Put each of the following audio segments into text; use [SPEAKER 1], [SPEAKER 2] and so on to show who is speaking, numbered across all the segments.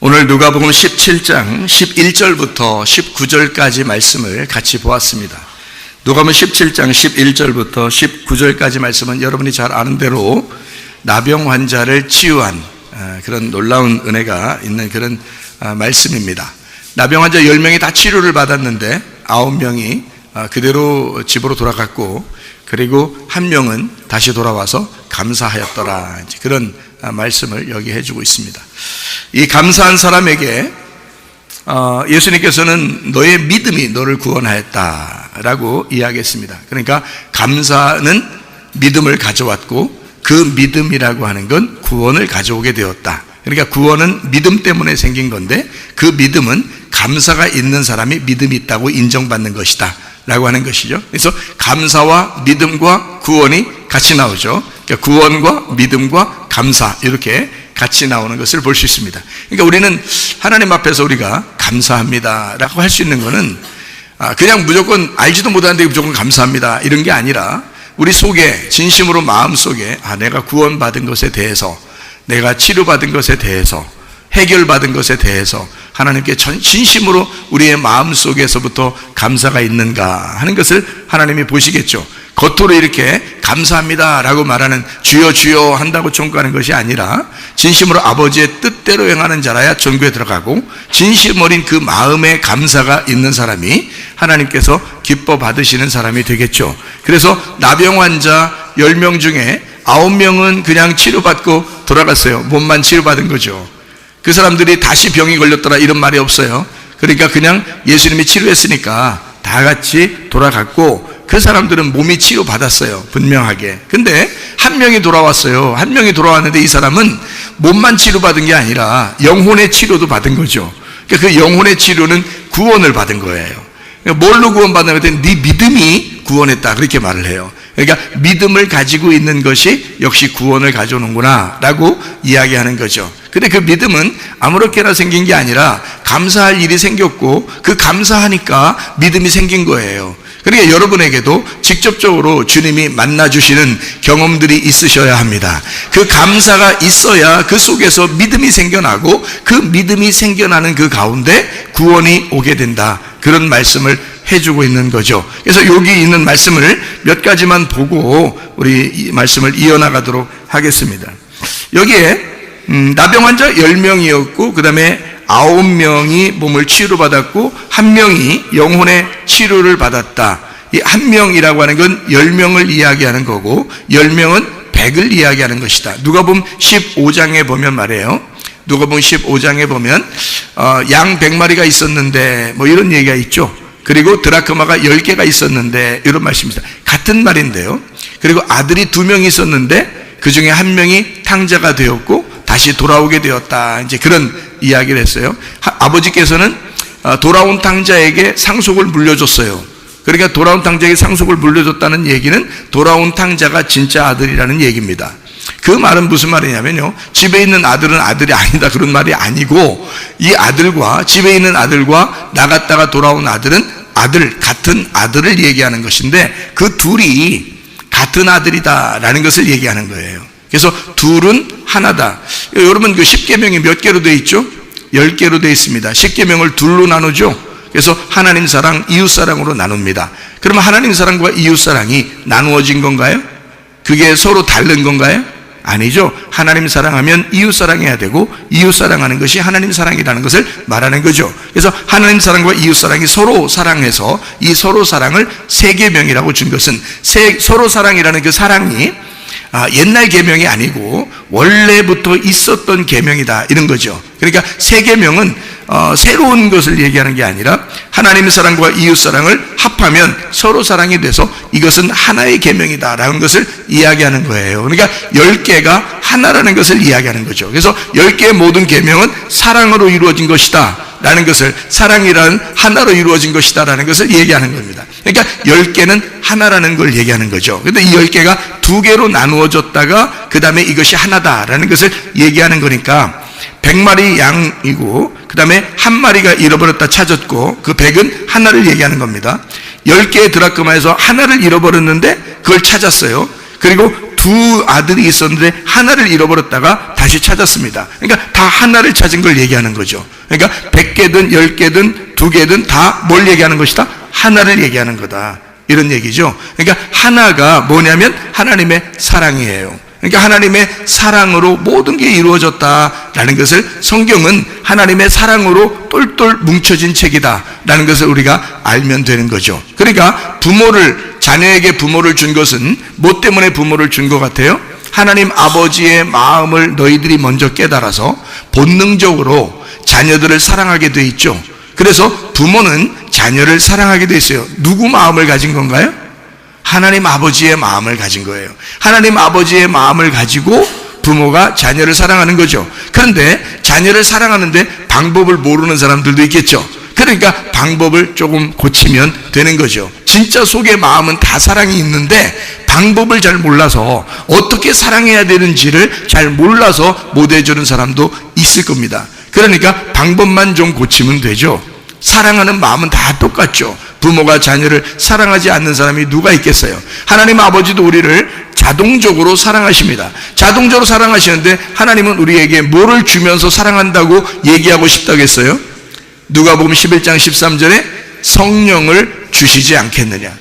[SPEAKER 1] 오늘 누가복음 17장 11절부터 19절까지 말씀을 같이 보았습니다. 누가복음 17장 11절부터 19절까지 말씀은 여러분이 잘 아는 대로 나병 환자를 치유한 그런 놀라운 은혜가 있는 그런 말씀입니다. 나병 환자 10명이 다 치료를 받았는데 9명이 그대로 집으로 돌아갔고, 그리고 1명은 다시 돌아와서 감사하였더라, 그런 말씀을 여기 해주고 있습니다. 이 감사한 사람에게 예수님께서는 너의 믿음이 너를 구원하였다라고 이야기했습니다. 그러니까 감사는 믿음을 가져왔고, 그 믿음이라고 하는 건 구원을 가져오게 되었다. 그러니까 구원은 믿음 때문에 생긴 건데, 그 믿음은 감사가 있는 사람이 믿음이 있다고 인정받는 것이다 라고 하는 것이죠. 그래서 감사와 믿음과 구원이 같이 나오죠. 그러니까 구원과 믿음과 감사, 이렇게 같이 나오는 것을 볼 수 있습니다. 그러니까 우리는 하나님 앞에서 우리가 감사합니다 라고 할 수 있는 것은 그냥 무조건 알지도 못하는데 무조건 감사합니다 이런 게 아니라, 우리 속에 진심으로 마음속에 내가 구원받은 것에 대해서, 내가 치료받은 것에 대해서, 해결받은 것에 대해서 하나님께 진심으로 우리의 마음속에서부터 감사가 있는가 하는 것을 하나님이 보시겠죠. 겉으로 이렇게 감사합니다 라고 말하는 주여 주여 한다고 청구하는 것이 아니라, 진심으로 아버지의 뜻대로 행하는 자라야 전구에 들어가고, 진심 어린 그 마음의 감사가 있는 사람이 하나님께서 기뻐 받으시는 사람이 되겠죠. 그래서 나병 환자 10명 중에 9명은 그냥 치료받고 돌아갔어요. 몸만 치료받은 거죠. 그 사람들이 다시 병이 걸렸더라 이런 말이 없어요. 그러니까 그냥 예수님이 치료했으니까 다 같이 돌아갔고, 그 사람들은 몸이 치료받았어요, 분명하게. 근데 1명이 돌아왔어요. 1명이 돌아왔는데 이 사람은 몸만 치료받은 게 아니라 영혼의 치료도 받은 거죠. 그러니까 그 영혼의 치료는 구원을 받은 거예요. 그러니까 뭘로 구원받냐면 네 믿음이 구원했다, 그렇게 말을 해요. 그러니까 믿음을 가지고 있는 것이 역시 구원을 가져오는구나 라고 이야기하는 거죠. 근데 그 믿음은 아무렇게나 생긴 게 아니라 감사할 일이 생겼고, 그 감사하니까 믿음이 생긴 거예요. 그러니까 여러분에게도 직접적으로 주님이 만나주시는 경험들이 있으셔야 합니다. 그 감사가 있어야 그 속에서 믿음이 생겨나고, 그 믿음이 생겨나는 그 가운데 구원이 오게 된다, 그런 말씀을 해주고 있는 거죠. 그래서 여기 있는 말씀을 몇 가지만 보고 우리 이 말씀을 이어나가도록 하겠습니다. 여기에 나병 환자 10명이었고, 그 다음에 9명이 몸을 치료받았고, 1명이 영혼의 치료를 받았다. 이 1명이라고 하는 건 10명을 이야기하는 거고, 10명은 100을 이야기하는 것이다. 누가복음 15장에 보면 말이에요. 누가복음 15장에 보면 양 100마리가 있었는데 뭐 이런 얘기가 있죠. 그리고 드라크마가 10개가 있었는데, 이런 말씀입니다. 같은 말인데요. 그리고 아들이 2명이 있었는데 그 중에 1명이 탕자가 되었고 다시 돌아오게 되었다, 이제 그런 이야기를 했어요. 아버지께서는 돌아온 탕자에게 상속을 물려줬어요. 그러니까 돌아온 탕자에게 상속을 물려줬다는 얘기는 돌아온 탕자가 진짜 아들이라는 얘기입니다. 그 말은 무슨 말이냐면요, 집에 있는 아들은 아들이 아니다, 그런 말이 아니고, 이 아들과 집에 있는 아들과 나갔다가 돌아온 아들은 아들, 같은 아들을 얘기하는 것인데, 그 둘이 같은 아들이다라는 것을 얘기하는 거예요. 그래서 둘은 하나다. 여러분 그 10계명이 몇 개로 되어 있죠? 10개로 되어 있습니다. 10계명을 둘로 나누죠. 그래서 하나님 사랑, 이웃 사랑으로 나눕니다. 그러면 하나님 사랑과 이웃 사랑이 나누어진 건가요? 그게 서로 다른 건가요? 아니죠. 하나님 사랑하면 이웃 사랑해야 되고, 이웃 사랑하는 것이 하나님 사랑이라는 것을 말하는 거죠. 그래서 하나님 사랑과 이웃 사랑이 서로 사랑해서 이 서로 사랑을 세계명이라고 준 것은, 서로 사랑이라는 그 사랑이 옛날 계명이 아니고 원래부터 있었던 계명이다, 이런 거죠. 그러니까 세계명은 새로운 것을 얘기하는 게 아니라 하나님 사랑과 이웃 사랑을 합하면 서로 사랑이 돼서 이것은 하나의 계명이다라는 것을 이야기하는 거예요. 그러니까 10개가 하나라는 것을 이야기하는 거죠. 그래서 10개의 모든 계명은 사랑으로 이루어진 것이다 라는 것을, 사랑이라는 하나로 이루어진 것이다 라는 것을 얘기하는 겁니다. 그러니까 10개는 하나라는 걸 얘기하는 거죠. 근데 이 10개가 2개로 나누어졌다가 그 다음에 이것이 하나다라는 것을 얘기하는 거니까, 100마리 양이고 그 다음에 1마리가 잃어버렸다 찾았고, 그 100은 하나를 얘기하는 겁니다. 10개의 드라크마에서 하나를 잃어버렸는데 그걸 찾았어요. 그리고 두 아들이 있었는데 하나를 잃어버렸다가 다시 찾았습니다. 그러니까 다 하나를 찾은 걸 얘기하는 거죠. 그러니까 100개든 10개든 2개든 다 뭘 얘기하는 것이다? 하나를 얘기하는 거다, 이런 얘기죠. 그러니까 하나가 뭐냐면 하나님의 사랑이에요. 그러니까 하나님의 사랑으로 모든 게 이루어졌다라는 것을, 성경은 하나님의 사랑으로 똘똘 뭉쳐진 책이다라는 것을 우리가 알면 되는 거죠. 그러니까 자녀에게 부모를 준 것은 뭐 때문에 부모를 준 것 같아요? 하나님 아버지의 마음을 너희들이 먼저 깨달아서 본능적으로 자녀들을 사랑하게 돼 있죠. 그래서 부모는 자녀를 사랑하게 돼 있어요. 누구 마음을 가진 건가요? 하나님 아버지의 마음을 가진 거예요. 하나님 아버지의 마음을 가지고 부모가 자녀를 사랑하는 거죠. 그런데 자녀를 사랑하는데 방법을 모르는 사람들도 있겠죠. 그러니까 방법을 조금 고치면 되는 거죠. 진짜 속에 마음은 다 사랑이 있는데 방법을 잘 몰라서, 어떻게 사랑해야 되는지를 잘 몰라서 못 해주는 사람도 있을 겁니다. 그러니까 방법만 좀 고치면 되죠. 사랑하는 마음은 다 똑같죠. 부모가 자녀를 사랑하지 않는 사람이 누가 있겠어요? 하나님 아버지도 우리를 자동적으로 사랑하십니다. 자동적으로 사랑하시는데 하나님은 우리에게 뭐를 주면서 사랑한다고 얘기하고 싶다고 했어요? 누가복음 11장 13절에 성령을 주시지 않겠느냐.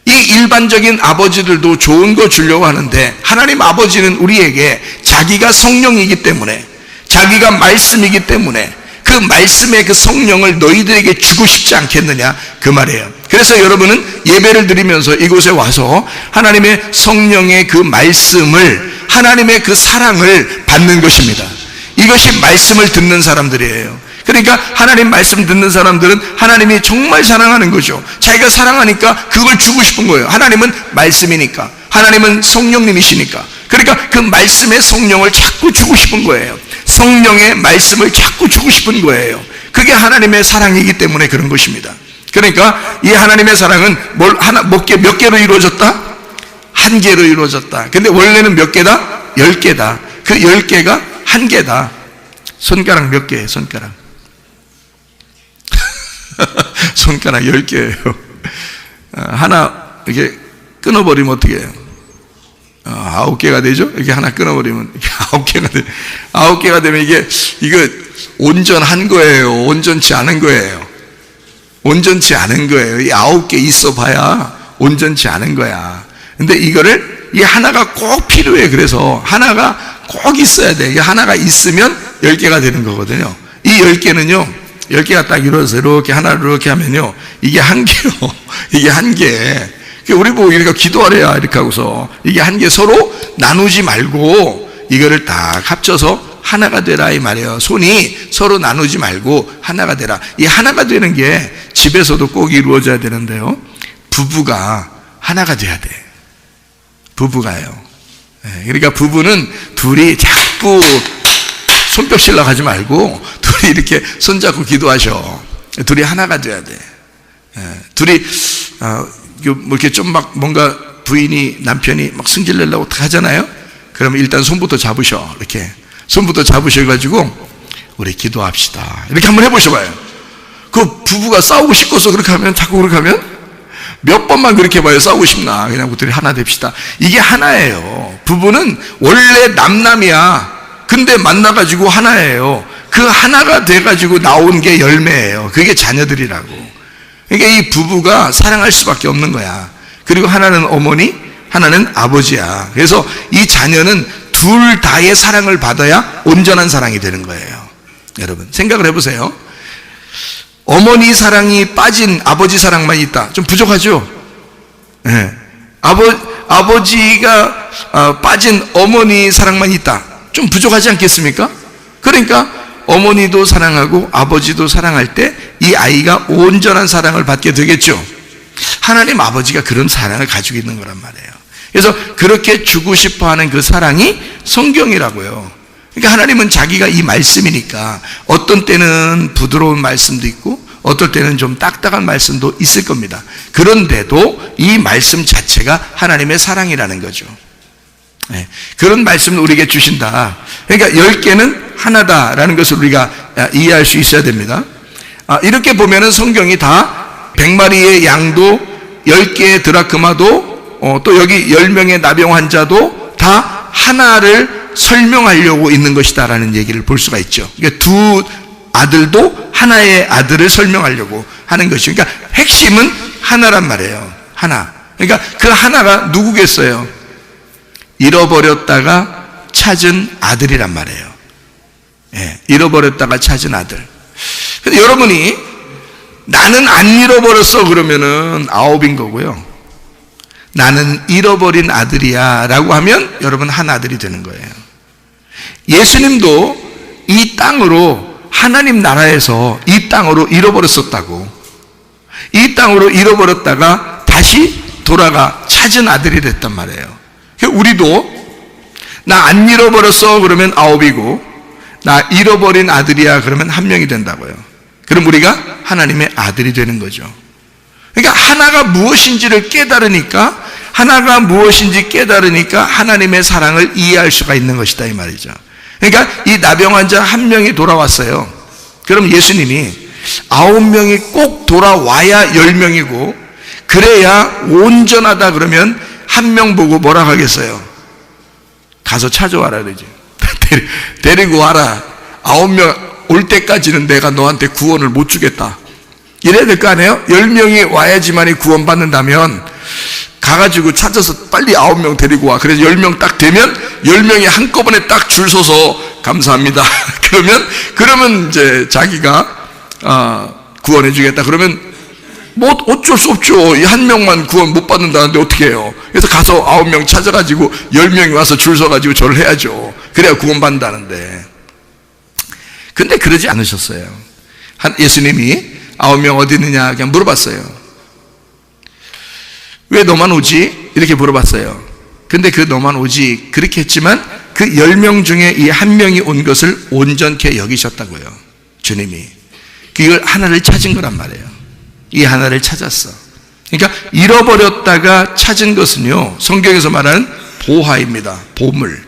[SPEAKER 1] 이 일반적인 아버지들도 좋은 거 주려고 하는데 하나님 아버지는 우리에게 자기가 성령이기 때문에, 자기가 말씀이기 때문에 그 말씀의 그 성령을 너희들에게 주고 싶지 않겠느냐, 그 말이에요. 그래서 여러분은 예배를 드리면서 이곳에 와서 하나님의 성령의 그 말씀을, 하나님의 그 사랑을 받는 것입니다. 이것이 말씀을 듣는 사람들이에요. 그러니까 하나님 말씀 듣는 사람들은 하나님이 정말 사랑하는 거죠. 자기가 사랑하니까 그걸 주고 싶은 거예요. 하나님은 말씀이니까, 하나님은 성령님이시니까. 그러니까 그 말씀의 성령을 자꾸 주고 싶은 거예요. 성령의 말씀을 자꾸 주고 싶은 거예요. 그게 하나님의 사랑이기 때문에 그런 것입니다. 그러니까 이 하나님의 사랑은 몇 개로 이루어졌다? 한 개로 이루어졌다. 근데 원래는 몇 개다? 10개다. 그 10개가 한 개다. 손가락 몇 개예요? 손가락. 손가락 10개예요. 하나 이렇게 끊어버리면 어떻게 해요? 9개가 되죠? 이렇게 하나 끊어버리면 이렇게 9개가 돼. 9개가 되면 이거 온전한 거예요? 온전치 않은 거예요? 온전치 않은 거예요. 이 9개 있어 봐야 온전치 않은 거야. 근데 이 하나가 꼭 필요해. 그래서 하나가 꼭 있어야 돼. 이게 하나가 있으면 10개가 되는 거거든요. 이 10개는요, 10개가 딱 이루어서 이렇게 하나를 이렇게 하면요, 이게 한 개요. 이게 한 개. 우리 보고 우리가 기도하래야 이렇게 하고서, 이게 한 개 서로 나누지 말고 이거를 딱 합쳐서 하나가 되라 이 말이에요. 손이 서로 나누지 말고 하나가 되라. 이 하나가 되는 게 집에서도 꼭 이루어져야 되는데요, 부부가 하나가 돼야 돼. 부부가요. 그러니까 부부는 둘이 자꾸 손뼉실락 하지 말고 둘이 이렇게 손잡고 기도하셔. 둘이 하나가 돼야 돼. 둘이 뭐 이렇게 좀 막 뭔가 부인이, 남편이 막 승질내려고 하잖아요. 그러면 일단 손부터 잡으셔. 이렇게 손부터 잡으셔가지고 우리 기도합시다. 이렇게 한번 해보셔봐요. 그 부부가 싸우고 싶어서 그렇게 하면, 자꾸 그렇게 하면 몇 번만 그렇게 해봐요. 싸우고 싶나. 그냥 둘이 하나 됩시다. 이게 하나예요. 부부는 원래 남남이야. 근데 만나가지고 하나예요. 그 하나가 돼가지고 나온 게 열매예요. 그게 자녀들이라고. 그러니까 이 부부가 사랑할 수밖에 없는 거야. 그리고 하나는 어머니, 하나는 아버지야. 그래서 이 자녀는 둘 다의 사랑을 받아야 온전한 사랑이 되는 거예요. 여러분 생각을 해보세요. 어머니 사랑이 빠진 아버지 사랑만 있다. 좀 부족하죠? 네. 아버지가 빠진 어머니 사랑만 있다. 좀 부족하지 않겠습니까? 그러니까 어머니도 사랑하고 아버지도 사랑할 때 이 아이가 온전한 사랑을 받게 되겠죠. 하나님 아버지가 그런 사랑을 가지고 있는 거란 말이에요. 그래서 그렇게 주고 싶어하는 그 사랑이 성경이라고요. 그러니까 하나님은 자기가 이 말씀이니까 어떤 때는 부드러운 말씀도 있고 어떨 때는 좀 딱딱한 말씀도 있을 겁니다. 그런데도 이 말씀 자체가 하나님의 사랑이라는 거죠. 네, 그런 말씀을 우리에게 주신다. 그러니까 10개는 하나다라는 것을 우리가 이해할 수 있어야 됩니다. 이렇게 보면은 성경이 다 100마리의 양도 10개의 드라크마도 또 여기 10명의 나병 환자도 다 하나를 설명하려고 있는 것이다라는 얘기를 볼 수가 있죠. 그러니까 두 아들도 하나의 아들을 설명하려고 하는 것이죠. 그러니까 핵심은 하나란 말이에요. 하나. 그러니까 그 하나가 누구겠어요? 잃어버렸다가 찾은 아들이란 말이에요. 예, 잃어버렸다가 찾은 아들. 근데 여러분이 나는 안 잃어버렸어 그러면은 9인 거고요. 나는 잃어버린 아들이야 라고 하면 여러분 한 아들이 되는 거예요. 예수님도 이 땅으로 하나님 나라에서 이 땅으로 잃어버렸었다고. 이 땅으로 잃어버렸다가 다시 돌아가 찾은 아들이 됐단 말이에요. 우리도 나 안 잃어버렸어 그러면 9이고 나 잃어버린 아들이야 그러면 1명이 된다고요. 그럼 우리가 하나님의 아들이 되는 거죠. 그러니까 하나가 무엇인지를 깨달으니까, 하나가 무엇인지 깨달으니까 하나님의 사랑을 이해할 수가 있는 것이다 이 말이죠. 그러니까 이 나병 환자 1명이 돌아왔어요. 그럼 예수님이 9명이 꼭 돌아와야 10명이고 그래야 온전하다 그러면 1명 보고 뭐라 하겠어요? 가서 찾아와라 그러지. 데리고 와라. 9명 올 때까지는 내가 너한테 구원을 못 주겠다. 이래야 될 거 아니에요? 10명이 와야지만이 구원받는다면 가가지고 찾아서 빨리 9명 데리고 와. 그래서 10명 딱 되면 10명이 한꺼번에 딱 줄 서서 감사합니다. 그러면 이제 자기가 구원해 주겠다. 그러면 뭐 어쩔 수 없죠. 이 1명만 구원 못 받는다는데 어떻게 해요? 그래서 가서 9명 찾아가지고 10명이 와서 줄 서가지고 절을 해야죠. 그래야 구원 받는다는데. 근데 그러지 않으셨어요. 예수님이 9명 어디 있느냐 그냥 물어봤어요. 왜 너만 오지? 이렇게 물어봤어요. 근데 그 너만 오지 그렇게 했지만 그 10명 중에 이 1명이 온 것을 온전케 여기셨다고요. 주님이. 그걸 하나를 찾은 거란 말이에요. 이 하나를 찾았어. 그러니까 잃어버렸다가 찾은 것은요, 성경에서 말하는 보화입니다. 보물.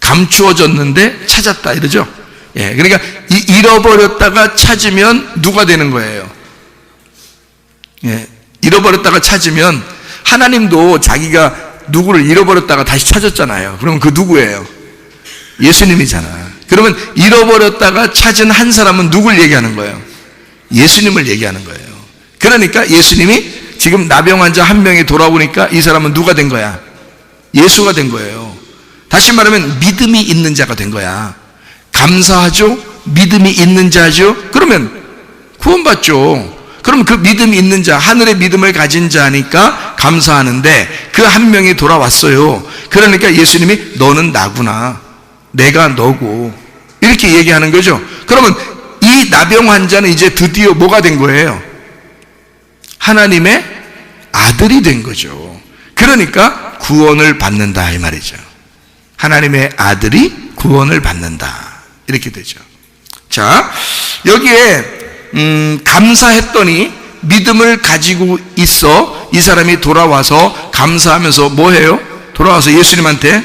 [SPEAKER 1] 감추어졌는데 찾았다 이러죠. 예, 그러니까 잃어버렸다가 찾으면 누가 되는 거예요? 예, 잃어버렸다가 찾으면 하나님도 자기가 누구를 잃어버렸다가 다시 찾았잖아요. 그러면 그 누구예요? 예수님이잖아. 그러면 잃어버렸다가 찾은 한 사람은 누굴 얘기하는 거예요? 예수님을 얘기하는 거예요. 그러니까 예수님이 지금 나병 환자 1명이 돌아오니까 이 사람은 누가 된 거야? 예수가 된 거예요. 다시 말하면 믿음이 있는 자가 된 거야. 감사하죠? 믿음이 있는 자죠? 그러면 구원받죠. 그럼 그 믿음이 있는 자, 하늘의 믿음을 가진 자니까 감사하는데 그 1명이 돌아왔어요. 그러니까 예수님이 너는 나구나. 내가 너고. 이렇게 얘기하는 거죠. 그러면 이 나병 환자는 이제 드디어 뭐가 된 거예요? 하나님의 아들이 된 거죠. 그러니까 구원을 받는다 이 말이죠. 하나님의 아들이 구원을 받는다. 이렇게 되죠. 자, 여기에 감사했더니 믿음을 가지고 있어 이 사람이 돌아와서 감사하면서 뭐 해요? 돌아와서 예수님한테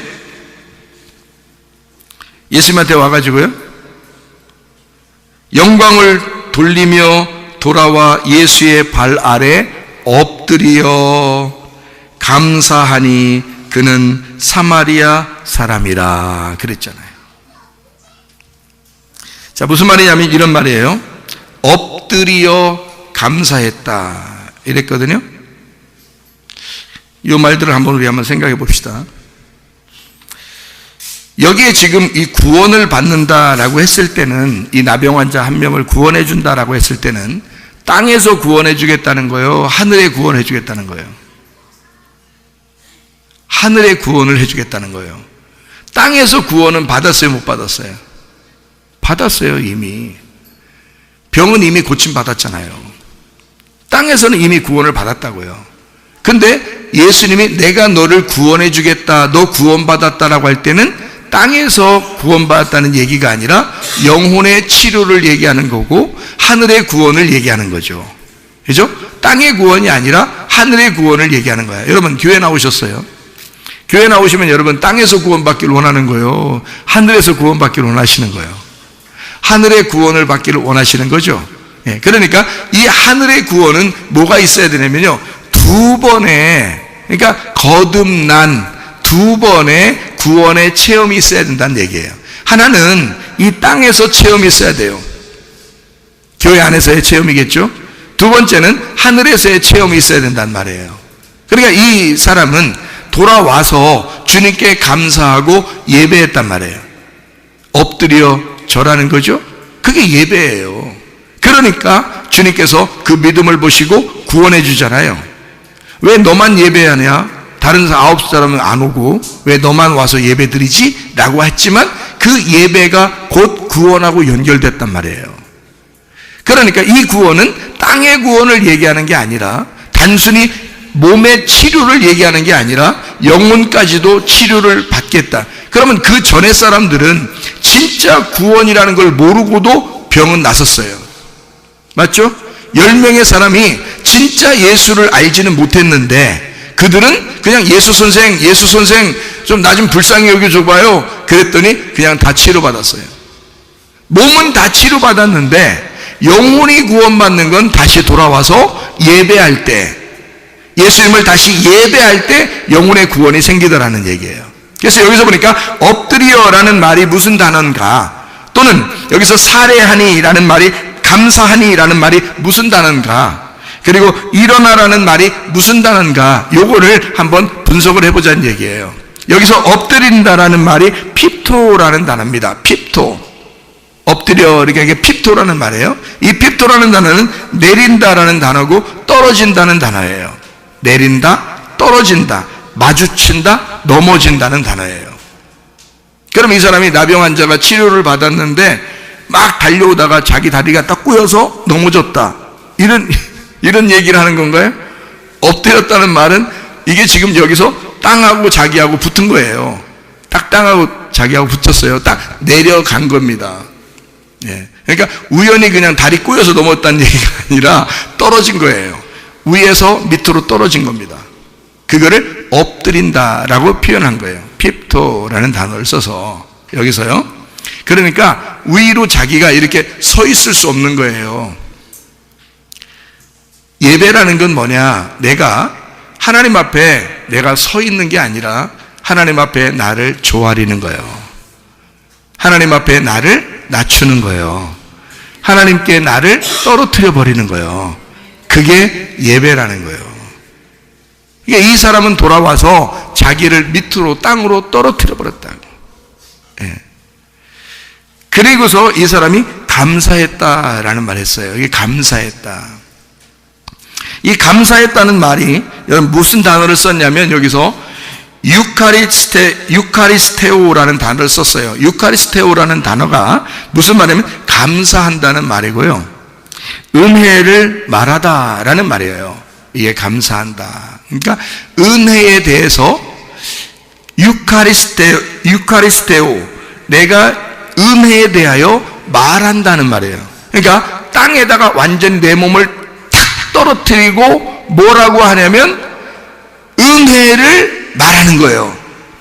[SPEAKER 1] 와가지고요, 영광을 돌리며 돌아와 예수의 발 아래 엎드려 감사하니 그는 사마리아 사람이라 그랬잖아요. 자, 무슨 말이냐면 이런 말이에요. 엎드려 감사했다 이랬거든요. 이 말들을 우리 한번 생각해 봅시다. 여기에 지금 이 구원을 받는다라고 했을 때는, 이 나병 환자 1명을 구원해 준다라고 했을 때는 땅에서 구원해 주겠다는 거예요? 하늘에 구원해 주겠다는 거예요? 하늘에 구원을 해 주겠다는 거예요. 땅에서 구원은 받았어요, 못 받았어요? 받았어요. 이미 병은 이미 고침 받았잖아요. 땅에서는 이미 구원을 받았다고요. 근데 예수님이 내가 너를 구원해 주겠다, 너 구원받았다라고 할 때는 땅에서 구원받았다는 얘기가 아니라 영혼의 치료를 얘기하는 거고 하늘의 구원을 얘기하는 거죠. 그죠? 땅의 구원이 아니라 하늘의 구원을 얘기하는 거예요. 여러분 교회 나오셨어요? 교회 나오시면 여러분 땅에서 구원받기를 원하는 거예요? 하늘에서 구원받기를 원하시는 거예요? 하늘의 구원을 받기를 원하시는 거죠. 예, 그러니까 이 하늘의 구원은 뭐가 있어야 되냐면요, 그러니까 거듭난 두 번의 구원의 체험이 있어야 된다는 얘기예요. 하나는 이 땅에서 체험이 있어야 돼요. 교회 안에서의 체험이겠죠. 두 번째는 하늘에서의 체험이 있어야 된단 말이에요. 그러니까 이 사람은 돌아와서 주님께 감사하고 예배했단 말이에요. 엎드려 절하는 거죠. 그게 예배예요. 그러니까 주님께서 그 믿음을 보시고 구원해 주잖아요. 왜 너만 예배하냐? 다른 9사람은 안 오고 왜 너만 와서 예배 드리지? 라고 했지만 그 예배가 곧 구원하고 연결됐단 말이에요. 그러니까 이 구원은 땅의 구원을 얘기하는 게 아니라 단순히 몸의 치료를 얘기하는 게 아니라 영혼까지도 치료를 받겠다. 그러면 그 전에 사람들은 진짜 구원이라는 걸 모르고도 병은 났었어요. 맞죠? 10명의 사람이 진짜 예수를 알지는 못했는데 그들은 그냥 예수 선생 좀 나 좀 불쌍히 여겨줘봐요. 그랬더니 그냥 다 치료받았어요. 몸은 다 치료받았는데 영혼이 구원받는 건 다시 돌아와서 예배할 때, 예수님을 다시 예배할 때 영혼의 구원이 생기더라는 얘기예요. 그래서 여기서 보니까 엎드려라는 말이 무슨 단어인가, 또는 여기서 살해하니라는 말이, 감사하니라는 말이 무슨 단어인가, 그리고 일어나라는 말이 무슨 단어인가, 요거를 한번 분석을 해보자는 얘기예요. 여기서 엎드린다라는 말이 핍토라는 단어입니다. 핍토. 엎드려, 이게 핍토라는 말이에요. 이 핍토라는 단어는 내린다라는 단어고 떨어진다는 단어예요. 내린다, 떨어진다, 마주친다, 넘어진다는 단어예요. 그럼 이 사람이 나병 환자가 치료를 받았는데 막 달려오다가 자기 다리가 딱 꼬여서 넘어졌다, 이런 얘기를 하는 건가요? 엎드렸다는 말은 이게 지금 여기서 땅하고 자기하고 붙은 거예요. 딱 땅하고 자기하고 붙었어요. 딱 내려간 겁니다. 예. 그러니까 우연히 그냥 다리 꼬여서 넘었다는 얘기가 아니라 떨어진 거예요. 위에서 밑으로 떨어진 겁니다. 그거를 엎드린다라고 표현한 거예요. 핍토라는 단어를 써서 여기서요. 그러니까 위로 자기가 이렇게 서 있을 수 없는 거예요. 예배라는 건 뭐냐? 내가 하나님 앞에 내가 서 있는 게 아니라 하나님 앞에 나를 조아리는 거예요. 하나님 앞에 나를 낮추는 거예요. 하나님께 나를 떨어뜨려 버리는 거예요. 그게 예배라는 거예요. 그러니까 이 사람은 돌아와서 자기를 밑으로 땅으로 떨어뜨려 버렸다. 예. 그리고서 이 사람이 감사했다라는 말을 했어요. 이게 감사했다. 이 감사했다는 말이 여러분 무슨 단어를 썼냐면 여기서 유카리스테오라는 단어를 썼어요. 유카리스테오라는 단어가 무슨 말이냐면 감사한다는 말이고요, 은혜를 말하다라는 말이에요. 이게 감사한다. 그러니까 은혜에 대해서 유카리스테오, 내가 은혜에 대하여 말한다는 말이에요. 그러니까 땅에다가 완전히 내 몸을 탁 떨어뜨리고 뭐라고 하냐면 은혜를 말하는 거예요.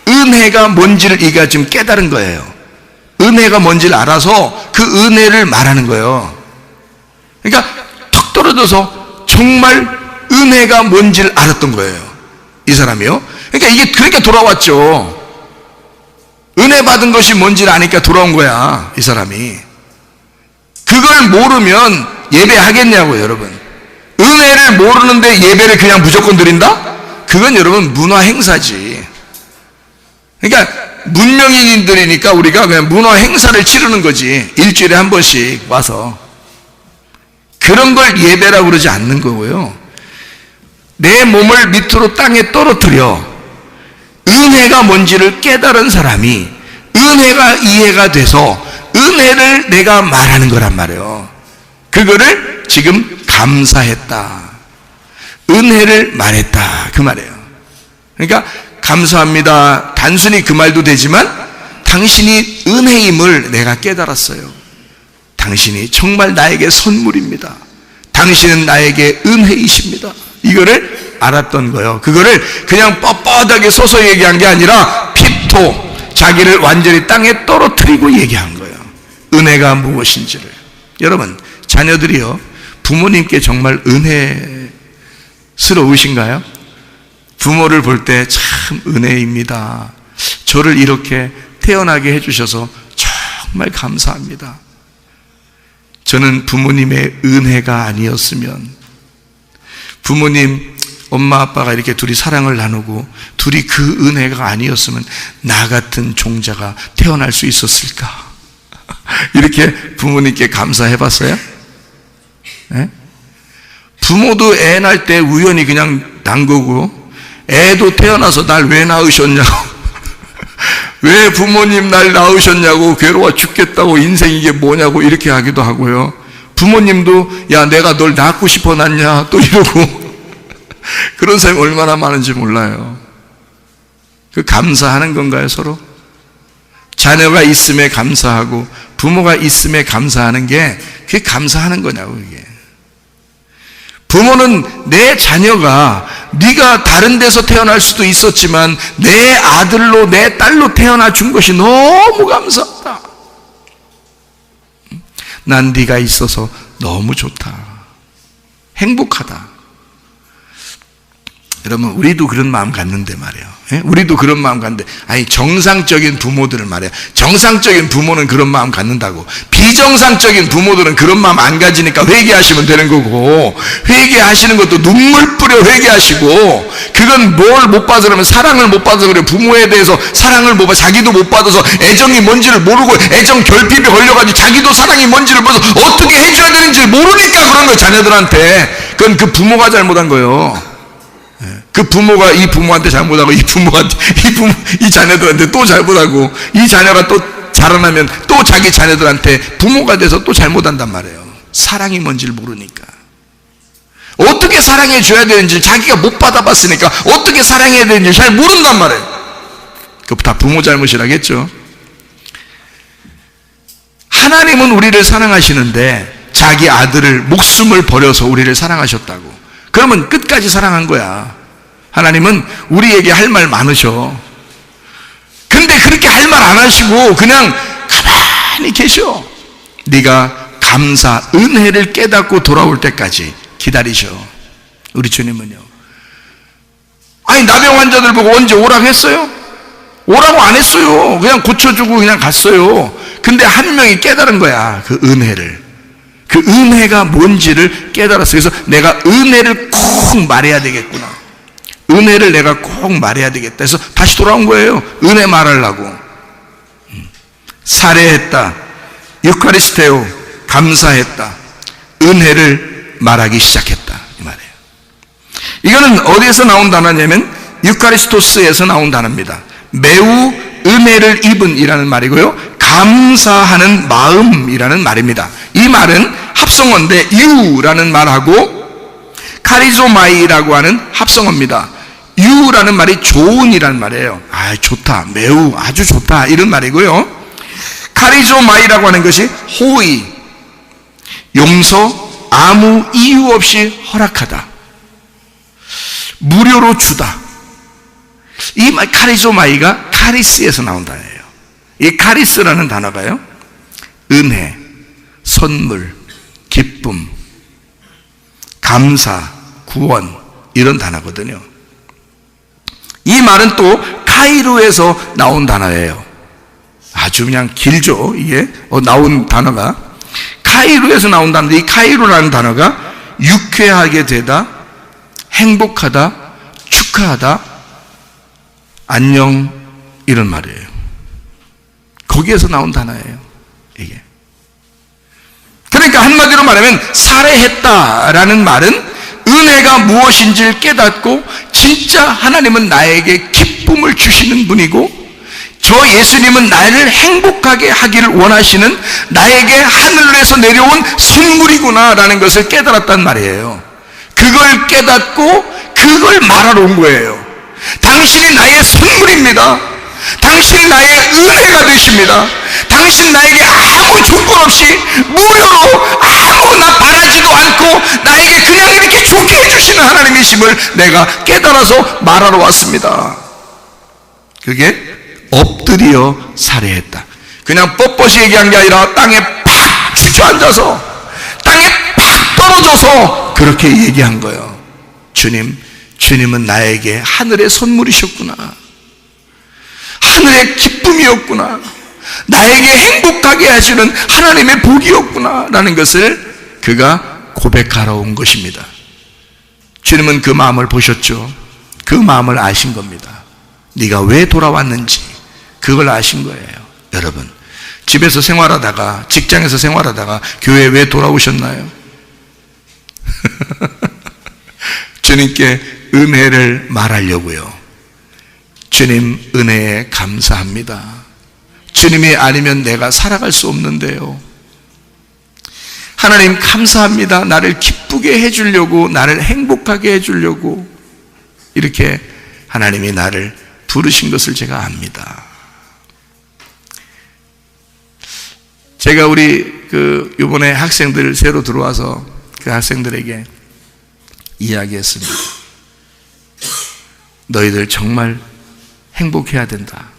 [SPEAKER 1] 은혜가 뭔지를 이가 지금 깨달은 거예요. 은혜가 뭔지를 알아서 그 은혜를 말하는 거예요. 그러니까 턱 떨어져서 정말 은혜가 뭔지를 알았던 거예요, 이 사람이요. 그러니까 이게 그러니까 돌아왔죠. 은혜 받은 것이 뭔지를 아니까 돌아온 거야, 이 사람이. 그걸 모르면 예배하겠냐고요, 여러분. 은혜를 모르는데 예배를 그냥 무조건 드린다? 그건 여러분 문화 행사지. 그러니까 문명인들이니까 우리가 그냥 문화 행사를 치르는 거지. 일주일에 한 번씩 와서. 그런 걸 예배라고 그러지 않는 거고요. 내 몸을 밑으로 땅에 떨어뜨려 은혜가 뭔지를 깨달은 사람이 은혜가 이해가 돼서 은혜를 내가 말하는 거란 말이에요. 그거를 지금 감사했다, 은혜를 말했다, 그 말이에요. 그러니까 감사합니다, 단순히 그 말도 되지만 당신이 은혜임을 내가 깨달았어요. 당신이 정말 나에게 선물입니다. 당신은 나에게 은혜이십니다. 이거를 알았던 거예요. 그거를 그냥 뻣뻣하게 서서 얘기한 게 아니라 핍토, 자기를 완전히 땅에 떨어뜨리고 얘기한 거예요. 은혜가 무엇인지를. 여러분, 자녀들이요, 부모님께 정말 은혜스러우신가요? 부모를 볼 때 참 은혜입니다. 저를 이렇게 태어나게 해주셔서 정말 감사합니다. 저는 부모님의 은혜가 아니었으면, 부모님, 엄마 아빠가 이렇게 둘이 사랑을 나누고 둘이 그 은혜가 아니었으면 나 같은 종자가 태어날 수 있었을까? 이렇게 부모님께 감사해 봤어요? 네? 부모도 애 낳을 때 우연히 그냥 난 거고, 애도 태어나서 날 왜 낳으셨냐고, 왜 부모님 날 낳으셨냐고, 괴로워 죽겠다고, 인생 이게 뭐냐고 이렇게 하기도 하고요. 부모님도 야 내가 널 낳고 싶어 낳냐 또 이러고 그런 사람이 얼마나 많은지 몰라요. 그 감사하는 건가요, 서로? 자녀가 있음에 감사하고 부모가 있음에 감사하는 게 그게 감사하는 거냐고. 이게 부모는 내 자녀가 네가 다른 데서 태어날 수도 있었지만 내 아들로 내 딸로 태어나 준 것이 너무 감사하다. 난 네가 있어서 너무 좋다, 행복하다. 여러분, 우리도 그런 마음 갖는데 말이에요. 예? 우리도 그런 마음 갖는데, 아니 정상적인 부모들은 말이에요, 정상적인 부모는 그런 마음 갖는다고. 비정상적인 부모들은 그런 마음 안 가지니까 회개하시면 되는 거고, 회개하시는 것도 눈물 뿌려 회개하시고, 그건 뭘 못 받아서 그러면 사랑을 못 받아서 그래요. 부모에 대해서 사랑을 못 받아, 자기도 못 받아서 애정이 뭔지를 모르고 애정 결핍에 걸려가지고 자기도 사랑이 뭔지를 몰라서 어떻게 해줘야 되는지 모르니까 그런 거예요, 자녀들한테. 그건 그 부모가 잘못한 거예요. 그 부모가 이 부모한테 잘못하고, 이 자녀들한테 또 잘못하고, 이 자녀가 또 자라나면 또 자기 자녀들한테 부모가 돼서 또 잘못한단 말이에요. 사랑이 뭔지를 모르니까. 어떻게 사랑해 줘야 되는지 자기가 못 받아봤으니까 어떻게 사랑해야 되는지 잘 모른단 말이에요. 그거 다 부모 잘못이라겠죠. 하나님은 우리를 사랑하시는데 자기 아들을, 목숨을 버려서 우리를 사랑하셨다고. 그러면 끝까지 사랑한 거야. 하나님은 우리에게 할 말 많으셔. 근데 그렇게 할 말 안 하시고 그냥 가만히 계셔. 네가 감사, 은혜를 깨닫고 돌아올 때까지 기다리셔. 우리 주님은요. 아니 나병 환자들 보고 언제 오라고 했어요? 오라고 안 했어요. 그냥 고쳐주고 그냥 갔어요. 근데 한 명이 깨달은 거야, 그 은혜를. 그 은혜가 뭔지를 깨달았어요. 그래서 내가 은혜를 꼭 말해야 되겠구나, 은혜를 내가 꼭 말해야 되겠다 해서 다시 돌아온 거예요. 은혜 말하려고. 살해했다, 유카리스테오, 감사했다, 은혜를 말하기 시작했다, 이 말이에요. 이거는 어디에서 나온 단어냐면 유카리스토스에서 나온 단어입니다. 매우 은혜를 입은 이라는 말이고요, 감사하는 마음이라는 말입니다. 이 말은 합성어인데 유라는 말하고 카리조마이라고 하는 합성어입니다. 유라는 말이 좋은이라는 말이에요. 아, 좋다, 매우, 아주 좋다, 이런 말이고요. 카리조마이라고 하는 것이 호의, 용서, 아무 이유 없이 허락하다, 무료로 주다. 이 말 카리조마이가 카리스에서 나온 단어예요. 이 카리스라는 단어가요, 은혜, 선물, 기쁨, 감사, 구원, 이런 단어거든요. 이 말은 또 카이로에서 나온 단어예요. 아주 그냥 길죠, 이게 나온 단어가. 카이로에서 나온 단어인데, 이 카이로라는 단어가 유쾌하게 되다, 행복하다, 축하하다, 안녕, 이런 말이에요. 거기에서 나온 단어예요, 이게. 그러니까 한마디로 말하면 살해했다라는 말은 은혜가 무엇인지를 깨닫고 진짜 하나님은 나에게 기쁨을 주시는 분이고, 저 예수님은 나를 행복하게 하기를 원하시는 나에게 하늘에서 내려온 선물이구나 라는 것을 깨달았단 말이에요. 그걸 깨닫고 그걸 말하러 온 거예요. 당신이 나의 선물입니다. 당신이 나의 은혜가 되십니다. 당신 나에게 아무 조건 없이 무료로 아무나 바라지도 않고 나에게 그냥 이렇게 좋게 해주시는 하나님이심을 내가 깨달아서 말하러 왔습니다. 그게 엎드려 살해했다. 그냥 뻣뻣이 얘기한 게 아니라 땅에 팍 주저앉아서, 땅에 팍 떨어져서 그렇게 얘기한 거예요. 주님, 주님은 나에게 하늘의 선물이셨구나, 하늘의 기쁨이었구나, 나에게 행복하게 하시는 하나님의 복이었구나 라는 것을 그가 고백하러 온 것입니다. 주님은 그 마음을 보셨죠. 그 마음을 아신 겁니다. 네가 왜 돌아왔는지 그걸 아신 거예요. 여러분, 집에서 생활하다가, 직장에서 생활하다가 교회에 왜 돌아오셨나요? 주님께 은혜를 말하려고요. 주님 은혜에 감사합니다. 주님이 아니면 내가 살아갈 수 없는데요. 하나님 감사합니다. 나를 기쁘게 해주려고, 나를 행복하게 해주려고 이렇게 하나님이 나를 부르신 것을 제가 압니다. 제가 우리 이번에 학생들 새로 들어와서 그 학생들에게 이야기했습니다. 너희들 정말 행복해야 된다.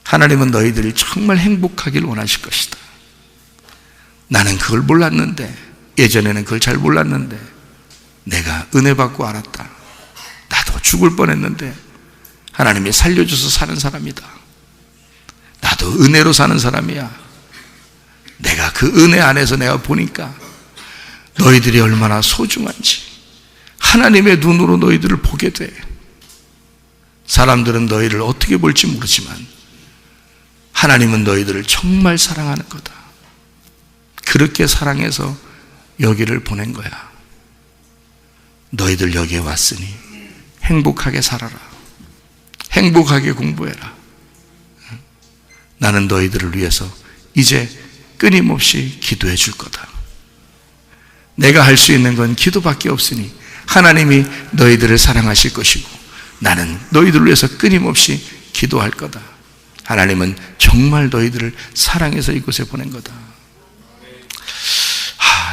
[SPEAKER 1] 하나님은 너희들이 정말 행복하길 원하실 것이다. 나는 그걸 몰랐는데, 예전에는 그걸 잘 몰랐는데 내가 은혜 받고 알았다. 나도 죽을 뻔했는데 하나님이 살려줘서 사는 사람이다. 나도 은혜로 사는 사람이야. 내가 그 은혜 안에서 내가 보니까 너희들이 얼마나 소중한지 하나님의 눈으로 너희들을 보게 돼. 사람들은 너희를 어떻게 볼지 모르지만 하나님은 너희들을 정말 사랑하는 거다. 그렇게 사랑해서 여기를 보낸 거야. 너희들 여기에 왔으니 행복하게 살아라. 행복하게 공부해라. 나는 너희들을 위해서 이제 끊임없이 기도해 줄 거다. 내가 할 수 있는 건 기도밖에 없으니 하나님이 너희들을 사랑하실 것이고 나는 너희들을 위해서 끊임없이 기도할 거다. 하나님은 정말 너희들을 사랑해서 이곳에 보낸 거다.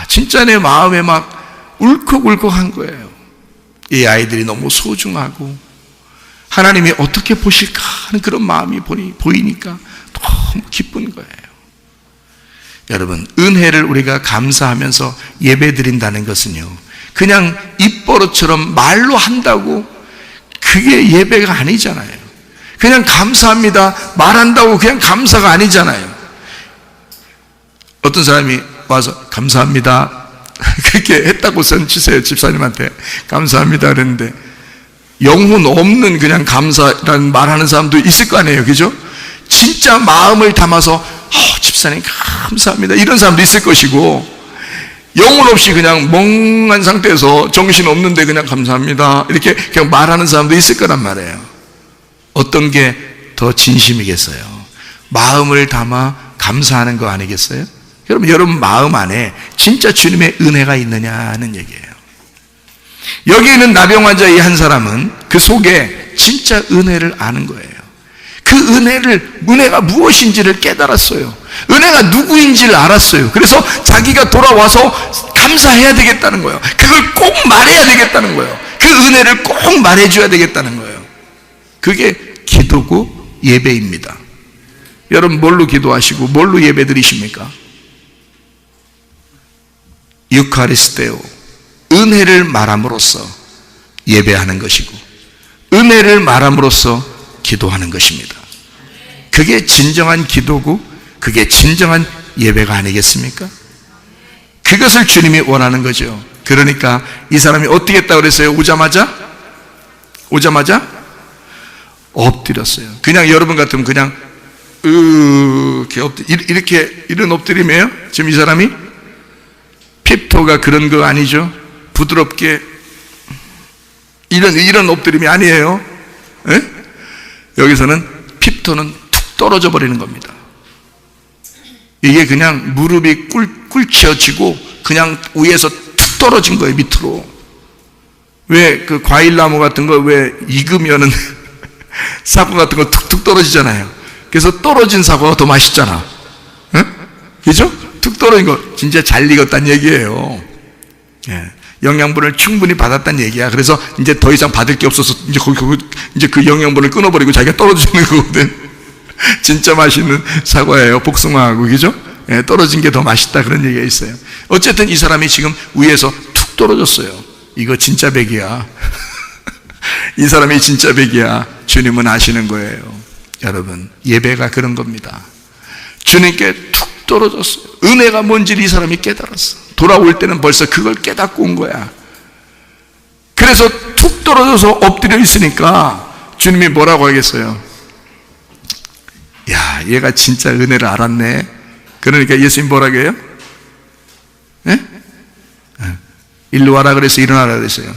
[SPEAKER 1] 진짜 내 마음에 막 울컥울컥한 거예요. 이 아이들이 너무 소중하고 하나님이 어떻게 보실까 하는 그런 마음이 보이니까 너무 기쁜 거예요. 여러분, 은혜를 우리가 감사하면서 예배 드린다는 것은요, 그냥 입버릇처럼 말로 한다고 그게 예배가 아니잖아요. 그냥 감사합니다 말한다고 그냥 감사가 아니잖아요. 어떤 사람이 와서 감사합니다 그렇게 했다고 선치세요. 집사님한테 감사합니다 그랬는데 영혼 없는 그냥 감사라는 말하는 사람도 있을 거 아니에요. 그죠? 진짜 마음을 담아서 집사님 감사합니다 이런 사람도 있을 것이고, 영혼 없이 그냥 멍한 상태에서 정신 없는데 그냥 감사합니다 이렇게 그냥 말하는 사람도 있을 거란 말이에요. 어떤 게 더 진심이겠어요? 마음을 담아 감사하는 거 아니겠어요? 여러분 마음 안에 진짜 주님의 은혜가 있느냐 하는 얘기예요. 여기 있는 나병 환자 이 한 사람은 그 속에 진짜 은혜를 아는 거예요. 그 은혜가 무엇인지를 깨달았어요. 은혜가 누구인지를 알았어요. 그래서 자기가 돌아와서 감사해야 되겠다는 거예요. 그걸 꼭 말해야 되겠다는 거예요. 그 은혜를 꼭 말해줘야 되겠다는 거예요. 그게 기도고 예배입니다. 여러분 뭘로 기도하시고 뭘로 예배 드리십니까? 유카리스테오, 은혜를 말함으로써 예배하는 것이고 은혜를 말함으로써 기도하는 것입니다. 그게 진정한 기도고 그게 진정한 예배가 아니겠습니까? 그것을 주님이 원하는 거죠. 그러니까 이 사람이 어떻게 했다고 그랬어요? 오자마자 엎드렸어요. 그냥 여러분 같으면 그냥 이렇게 이런 엎드림이에요? 지금 이 사람이 핍토가 그런 거 아니죠? 부드럽게 이런 엎드림이 아니에요. 에? 여기서는 핍토는 툭 떨어져 버리는 겁니다. 이게 그냥 무릎이 꿇쳐지고 그냥 위에서 툭 떨어진 거예요. 밑으로. 왜 그 과일나무 같은 거 왜 익으면은 사과 같은 거 툭툭 떨어지잖아요. 그래서 떨어진 사과가 더 맛있잖아. 에? 그죠? 툭 떨어진 거 진짜 잘 익었다는 얘기예요. 예. 영양분을 충분히 받았다는 얘기야. 그래서 이제 더 이상 받을 게 없어서 이제 그 영양분을 끊어버리고 자기가 떨어지는 거거든. 진짜 맛있는 사과예요. 복숭아하고. 그죠? 예, 떨어진 게 더 맛있다 그런 얘기가 있어요. 어쨌든 이 사람이 지금 위에서 툭 떨어졌어요. 이거 진짜 백이야. 이 사람이 진짜 백이야. 주님은 아시는 거예요. 여러분, 예배가 그런 겁니다. 주님께 툭 떨어졌어요. 은혜가 뭔지를 이 사람이 깨달았어. 돌아올 때는 벌써 그걸 깨닫고 온 거야. 그래서 툭 떨어져서 엎드려 있으니까 주님이 뭐라고 하겠어요? 야, 얘가 진짜 은혜를 알았네. 그러니까 예수님 뭐라고 해요? 예? 일로 와라 그래서 일어나라 그랬어요.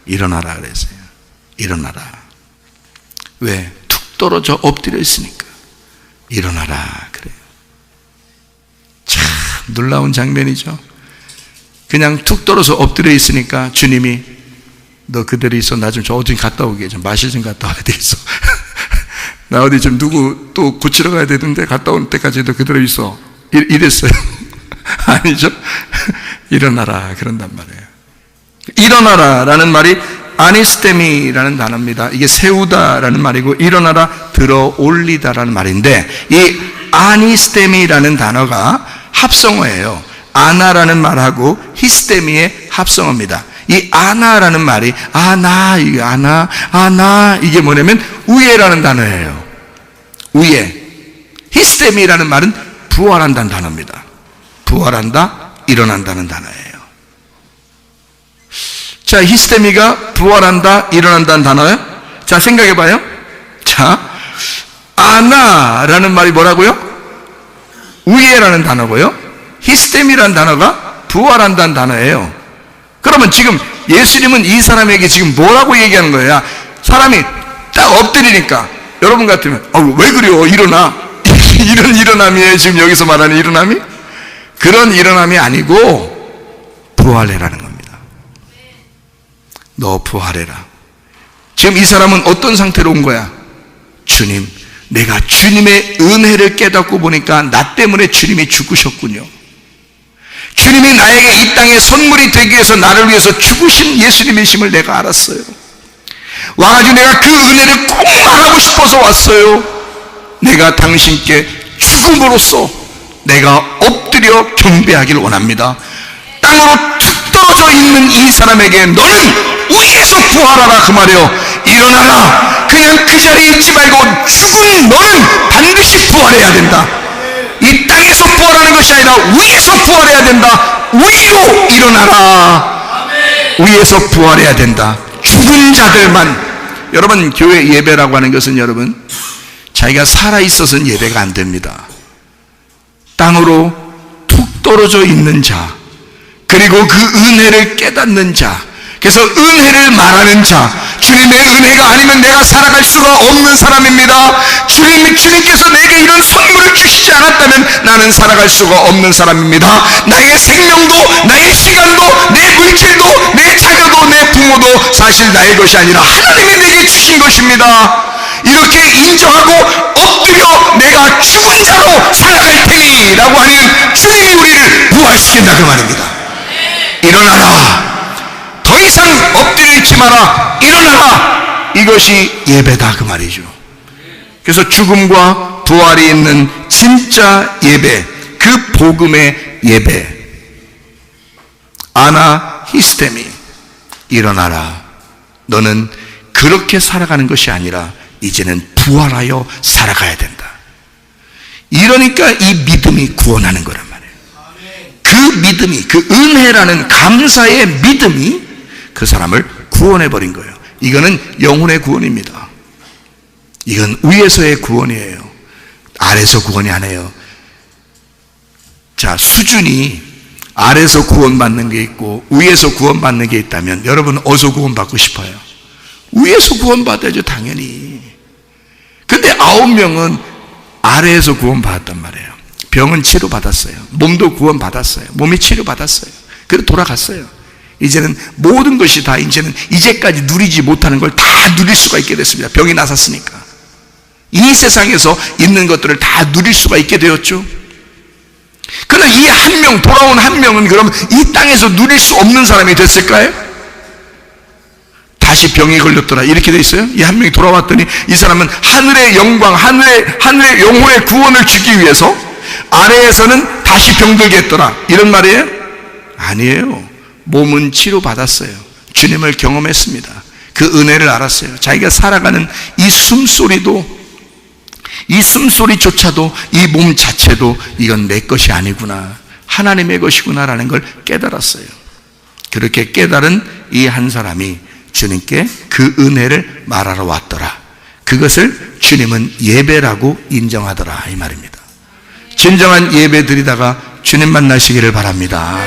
[SPEAKER 1] 일어나라 그랬어요. 일어나라. 왜? 툭 떨어져 엎드려 있으니까 일어나라 그래요. 참 놀라운 장면이죠. 그냥 툭 떨어져 엎드려 있으니까 주님이 너 그대로 있어. 나 좀 저 어디 갔다 오게. 좀 마실 좀 갔다 와야 되겠어. 나 어디 좀 누구 또 고치러 가야 되는데 갔다 올 때까지도 그대로 있어. 이랬어요. 아니죠? 일어나라 그런단 말이에요. 일어나라 라는 말이 아니스테미라는 단어입니다. 이게 세우다라는 말이고, 일어나라 들어 올리다라는 말인데, 이 아니스테미라는 단어가 합성어예요. 아나라는 말하고 히스테미의 합성어입니다. 이 아나라는 말이 이게 아나 이게 뭐냐면 우예라는 단어예요. 우예. 히스테미라는 말은 부활한다는 단어입니다. 부활한다, 일어난다는 단어예요. 자, 히스테미가 부활한다, 일어난다는 단어예요. 자, 생각해봐요. 자, 아나라는 말이 뭐라고요? 우예라는 단어고요. 히스테미라는 단어가 부활한다는 단어예요. 그러면 지금 예수님은 이 사람에게 지금 뭐라고 얘기하는 거야? 사람이 딱 엎드리니까 여러분 같으면 왜 그래요? 일어나. 이런 일어남이에요. 지금 여기서 말하는 일어남이? 그런 일어남이 아니고 부활해라는 겁니다. 너 부활해라. 지금 이 사람은 어떤 상태로 온 거야? 주님, 내가 주님의 은혜를 깨닫고 보니까 나 때문에 주님이 죽으셨군요. 주님이 나에게 이 땅에 선물이 되기 위해서 나를 위해서 죽으신 예수님이심을 내가 알았어요. 와가지고 내가 그 은혜를 꼭 말하고 싶어서 왔어요. 내가 당신께 죽음으로써 내가 엎드려 경배하기를 원합니다. 땅으로 툭 떨어져 있는 이 사람에게 너는 위에서 부활하라 그 말이요. 일어나라. 그냥 그 자리에 있지 말고 죽은 너는 반드시 부활해야 된다. 이 땅에서 부활하는 것이 아니라 위에서 부활해야 된다. 위로 일어나라. 위에서 부활해야 된다. 죽은 자들만. 여러분, 교회 예배라고 하는 것은 여러분, 자기가 살아있어서는 예배가 안 됩니다. 땅으로 툭 떨어져 있는 자, 그리고 그 은혜를 깨닫는 자, 그래서 은혜를 말하는 자, 주님의 은혜가 아니면 내가 살아갈 수가 없는 사람입니다. 주님께서 내게 이런 선물을 주시지 않았다면 나는 살아갈 수가 없는 사람입니다. 나의 생명도, 나의 시간도, 내 물질도, 내 자녀도, 내 부모도 사실 나의 것이 아니라 하나님이 내게 주신 것입니다. 이렇게 인정하고 엎드려 내가 죽은 자로 살아갈 테니 라고 하는 주님이 우리를 부활시킨다 그 말입니다. 일어나라. 더 이상 엎드려 있지 마라. 일어나라. 이것이 예배다 그 말이죠. 그래서 죽음과 부활이 있는 진짜 예배, 그 복음의 예배, 아나 히스테미, 일어나라. 너는 그렇게 살아가는 것이 아니라 이제는 부활하여 살아가야 된다. 이러니까 이 믿음이 구원하는 거란 말이에요. 그 믿음이, 그 은혜라는 감사의 믿음이 그 사람을 구원해버린 거예요. 이거는 영혼의 구원입니다. 이건 위에서의 구원이에요. 아래에서 구원이 아니에요. 자, 수준이 아래에서 구원받는 게 있고 위에서 구원받는 게 있다면 여러분 어디서 구원받고 싶어요? 위에서 구원받아야죠, 당연히. 근데 9명은 아래에서 구원받았단 말이에요. 병은 치료받았어요. 몸도 구원받았어요. 몸이 치료받았어요. 그래서 돌아갔어요. 이제는 모든 것이 다 이제까지 누리지 못하는 걸 다 누릴 수가 있게 됐습니다. 병이 나섰으니까. 이 세상에서 있는 것들을 다 누릴 수가 있게 되었죠. 그러나 이 한 명, 돌아온 한 명은 그럼 이 땅에서 누릴 수 없는 사람이 됐을까요? 다시 병이 걸렸더라 이렇게 돼 있어요. 이 한 명이 돌아왔더니 이 사람은 하늘의 영광, 하늘의 영혼의 구원을 주기 위해서 아래에서는 다시 병들게 했더라 이런 말이에요? 아니에요. 몸은 치료받았어요. 주님을 경험했습니다. 그 은혜를 알았어요. 자기가 살아가는 이 숨소리도, 이 숨소리조차도, 이 몸 자체도 이건 내 것이 아니구나, 하나님의 것이구나라는 걸 깨달았어요. 그렇게 깨달은 이 한 사람이 주님께 그 은혜를 말하러 왔더라. 그것을 주님은 예배라고 인정하더라, 이 말입니다. 진정한 예배 드리다가 주님 만나시기를 바랍니다.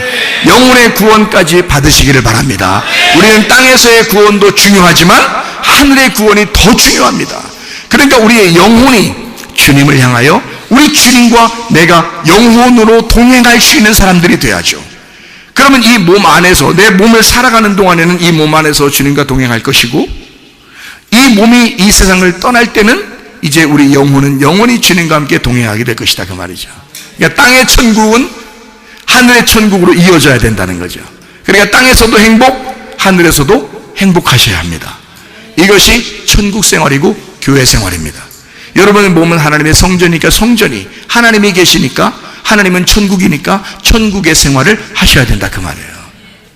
[SPEAKER 1] 영혼의 구원까지 받으시기를 바랍니다. 우리는 땅에서의 구원도 중요하지만 하늘의 구원이 더 중요합니다. 그러니까 우리의 영혼이 주님을 향하여 우리 주님과 내가 영혼으로 동행할 수 있는 사람들이 돼야죠. 그러면 이 몸 안에서, 내 몸을 살아가는 동안에는 이 몸 안에서 주님과 동행할 것이고, 이 몸이 이 세상을 떠날 때는 이제 우리 영혼은 영원히 주님과 함께 동행하게 될 것이다, 그 말이죠. 그러니까 땅의 천국은 하늘의 천국으로 이어져야 된다는 거죠. 그러니까 땅에서도 행복, 하늘에서도 행복하셔야 합니다. 이것이 천국 생활이고 교회 생활입니다. 여러분의 몸은 하나님의 성전이니까 성전이, 하나님이 계시니까, 하나님은 천국이니까 천국의 생활을 하셔야 된다, 그 말이에요.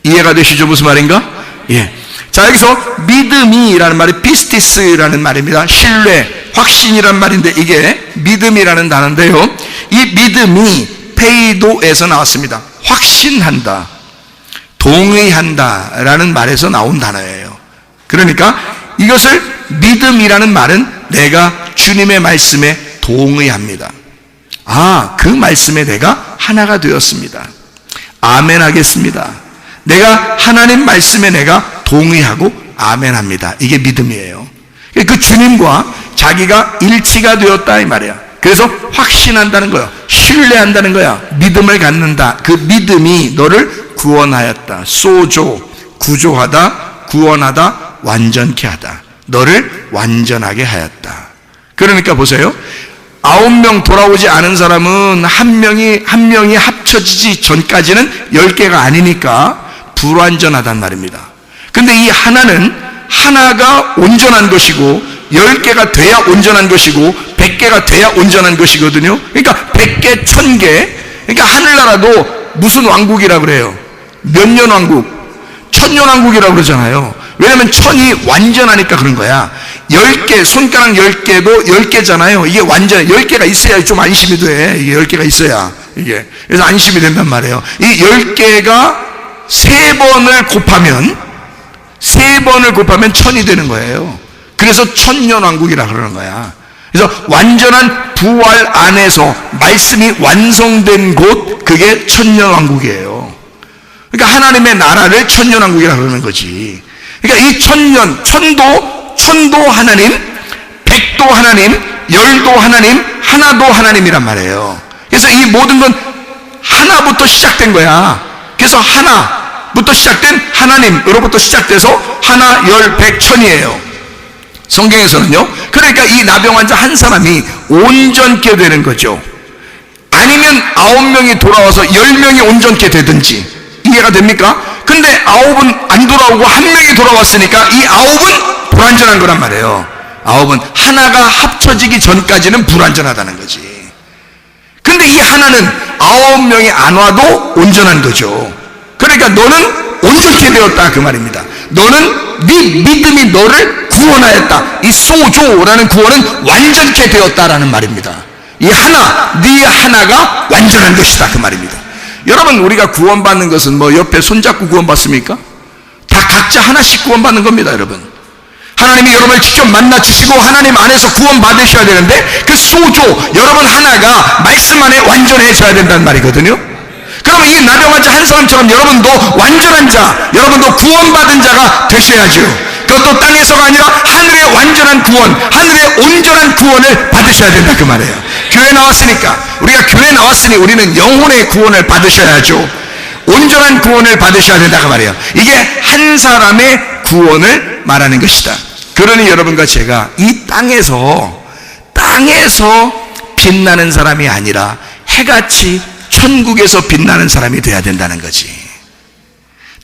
[SPEAKER 1] 이해가 되시죠? 무슨 말인가? 예. 자, 여기서 믿음이라는 말이 피스티스라는 말입니다. 신뢰, 확신이란 말인데 이게 믿음이라는 단어인데요, 이 믿음이 페이도에서 나왔습니다. 확신한다, 동의한다 라는 말에서 나온 단어예요. 그러니까 이것을, 믿음이라는 말은 내가 주님의 말씀에 동의합니다. 아, 그 말씀에 내가 하나가 되었습니다. 아멘 하겠습니다. 내가 하나님 말씀에 내가 동의하고 아멘합니다. 이게 믿음이에요. 그 주님과 자기가 일치가 되었다, 이 말이야. 그래서 확신한다는 거야, 신뢰한다는 거야, 믿음을 갖는다. 그 믿음이 너를 구원하였다. 소조, 구조하다, 구원하다, 완전케 하다. 너를 완전하게 하였다. 그러니까 보세요. 9명 돌아오지 않은 사람은 한 명이 합쳐지지 전까지는 10개가 아니니까 불완전하단 말입니다. 근데 이 하나는 하나가 온전한 것이고 10개가 돼야 온전한 것이고 100개가 돼야 온전한 것이거든요. 그러니까 100개, 1000개, 그러니까 하늘나라도 무슨 왕국이라고 그래요? 몇 년 왕국? 1000년 왕국이라고 그러잖아요. 왜냐면 1000이 완전하니까 그런 거야. 10개, 손가락 10개도 10개잖아요. 이게 완전, 10개가 있어야 좀 안심이 돼. 이게 10개가 있어야. 이게. 그래서 안심이 된단 말이에요. 이 10개가 3번을 곱하면 1000이 되는 거예요. 그래서 1000년 왕국이라 그러는 거야. 그래서 완전한 부활 안에서 말씀이 완성된 곳, 그게 1000년 왕국이에요. 그러니까 하나님의 나라를 1000년 왕국이라 그러는 거지. 그러니까 이 1000년, 천도 하나님, 백도 하나님, 열도 하나님, 하나도 하나님이란 말이에요. 그래서 이 모든 건 하나부터 시작된 거야. 그래서 하나부터 시작된 하나님으로부터 시작돼서 하나, 열, 백, 천이에요. 성경에서는요. 그러니까 이 나병 환자 한 사람이 온전케 되는 거죠. 아니면 9명이 돌아와서 10명이 온전케 되든지. 이해가 됩니까? 근데 9은 안 돌아오고 1명이 돌아왔으니까 이 9은 불완전한 거란 말이에요. 9은 하나가 합쳐지기 전까지는 불완전하다는 거지. 근데 이 하나는 9명이 안 와도 온전한 거죠. 그러니까 너는 온전케 되었다, 그 말입니다. 너는 네 믿음이 너를 구원하였다. 이 소조라는 구원은 완전케 되었다라는 말입니다. 이 하나, 네 하나가 완전한 것이다, 그 말입니다. 여러분, 우리가 구원받는 것은 뭐 옆에 손잡고 구원받습니까? 다 각자 하나씩 구원받는 겁니다, 여러분. 하나님이 여러분을 직접 만나 주시고 하나님 안에서 구원받으셔야 되는데, 그 소조, 여러분 하나가 말씀 안에 완전해져야 된다는 말이거든요. 그러면 이 나병 환자 한 사람처럼 여러분도 완전한 자, 여러분도 구원받은 자가 되셔야죠. 그것도 땅에서가 아니라 하늘의 완전한 구원, 하늘의 온전한 구원을 받으셔야 된다, 그 말이에요. 교회 나왔으니까, 우리가 교회 나왔으니 우리는 영혼의 구원을 받으셔야죠. 온전한 구원을 받으셔야 된다, 그 말이에요. 이게 한 사람의 구원을 말하는 것이다. 그러니 여러분과 제가 이 땅에서 빛나는 사람이 아니라 해같이 천국에서 빛나는 사람이 돼야 된다는 거지.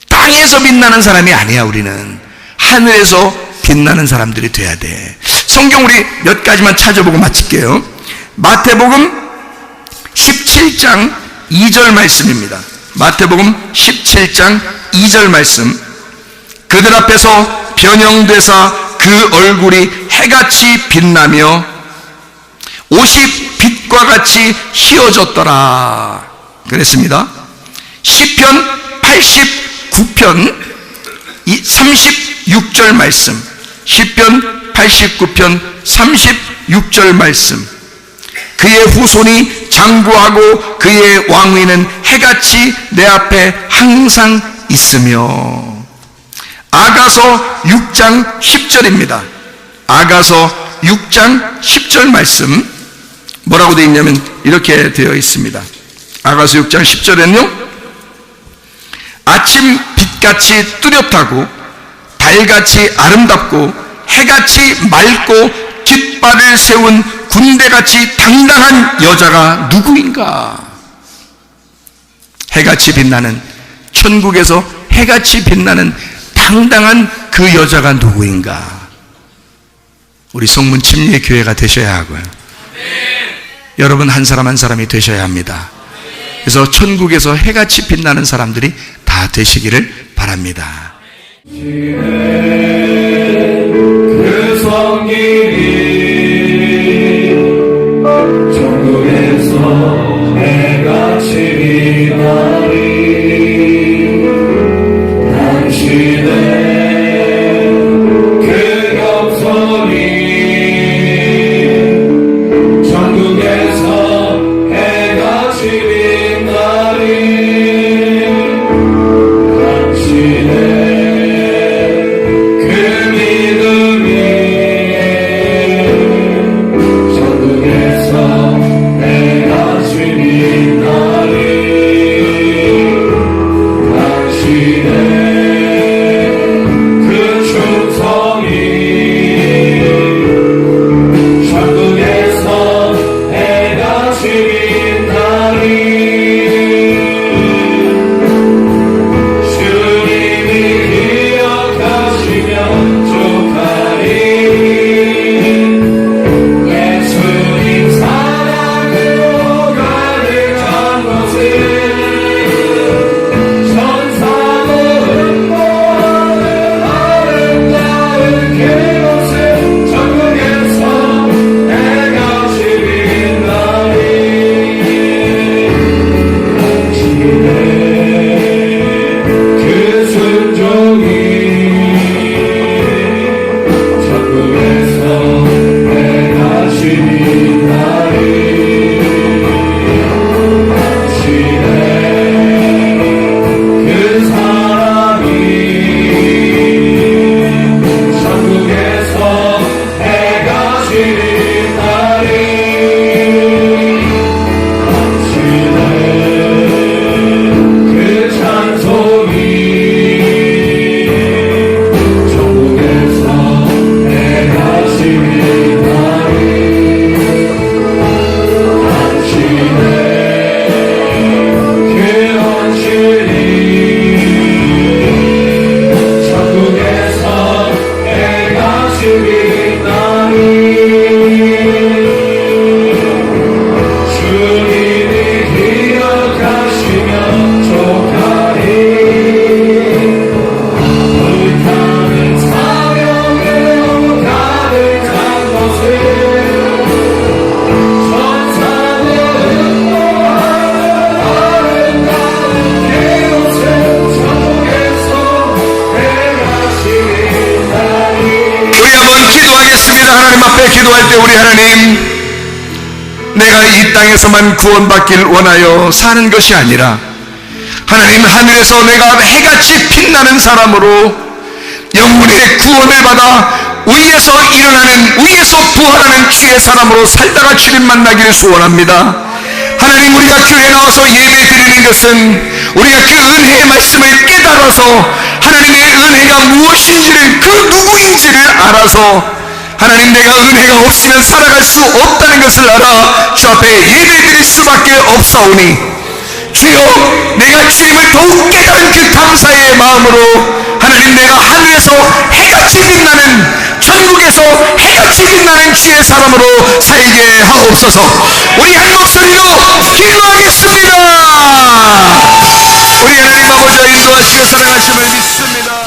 [SPEAKER 1] 땅에서 빛나는 사람이 아니야. 우리는 하늘에서 빛나는 사람들이 돼야 돼. 성경 우리 몇 가지만 찾아보고 마칠게요. 마태복음 17장 2절 말씀입니다. 마태복음 17장 2절 말씀. 그들 앞에서 변형되사 그 얼굴이 해같이 빛나며 옷이 빛과 같이 휘어졌더라 그랬습니다. 시편 89편 36절 말씀, 시편 89편 36절 말씀. 그의 후손이 장구하고 그의 왕위는 해같이 내 앞에 항상 있으며. 아가서 6장 10절입니다. 아가서 6장 10절 말씀 뭐라고 되어 있냐면 이렇게 되어 있습니다. 아가서 6장 10절에는요, 아침 빛같이 뚜렷하고 달같이 아름답고 해같이 맑고 깃발을 세운 군대같이 당당한 여자가 누구인가? 해같이 빛나는, 천국에서 해같이 빛나는 당당한 그 여자가 누구인가? 우리 송문 침례 교회가 되셔야 하고요. 여러분 한 사람 한 사람이 되셔야 합니다. 그래서 천국에서 해같이 빛나는 사람들이 다 되시기를 바랍니다.
[SPEAKER 2] 그 성길이 천국에서 해같이 빛나리. 당신의 그 겸손이 천국에서 해같이 빛나리. 당신의 그 믿음이 천국에서 해같이 빛나리. 당신의 그 충성이 천국에서 해같이 빛나리. 주님이 기억하시며 족하리. 예수님 사랑으로 가득한 곳에 천사도 흥분하는 아름다운 그곳에 천국에서 해같이 빛나리. 당신의 그 순종이 천국에서 해같이 빛나리. 당신의 그 사랑이 천국에서 해같이 빛나리. 당신의 그 찬송이 천국에서 해같이 빛나리. 당신의 그 헌신이 천국에서 해같이 빛나리. 주님이 기억하시며 족하리. 불타는 사명으로 가득한 곳에 천사도 흥분하는 아름다운 그곳에 천국에서 해같이 빛나리.
[SPEAKER 1] 우리 한번 기도하겠습니다. 하나님 앞에 기도할 때 우리 하나님, 내가 이 땅에서만 구원받길 원하여 사는 것이 아니라 하나님, 하늘에서 내가 해같이 빛나는 사람으로 영혼의 구원을 받아 위에서 일어나는, 위에서 부활하는 주의 사람으로 살다가 주님 만나기를 소원합니다. 하나님, 우리가 교회에 나와서 예배 드리는 것은 우리가 그 은혜의 말씀을 깨달아서 하나님의 은혜가 무엇인지를, 그 누구인지를 알아서 하나님, 내가 은혜가 없으면 살아갈 수 없다는 것을 알아 주 앞에 예배 드릴 수밖에 없사오니, 주여, 내가 주님을 더욱 깨달은 그 감사의 마음으로 하나님, 내가 하늘에서 해같이 빛나는, 천국에서 해같이 빛나는 주의 사람으로 살게 하옵소서. 우리 한 목소리로 기도하겠습니다. 우리 하나님 아버지 인도하시고 사랑하심을 믿습니다.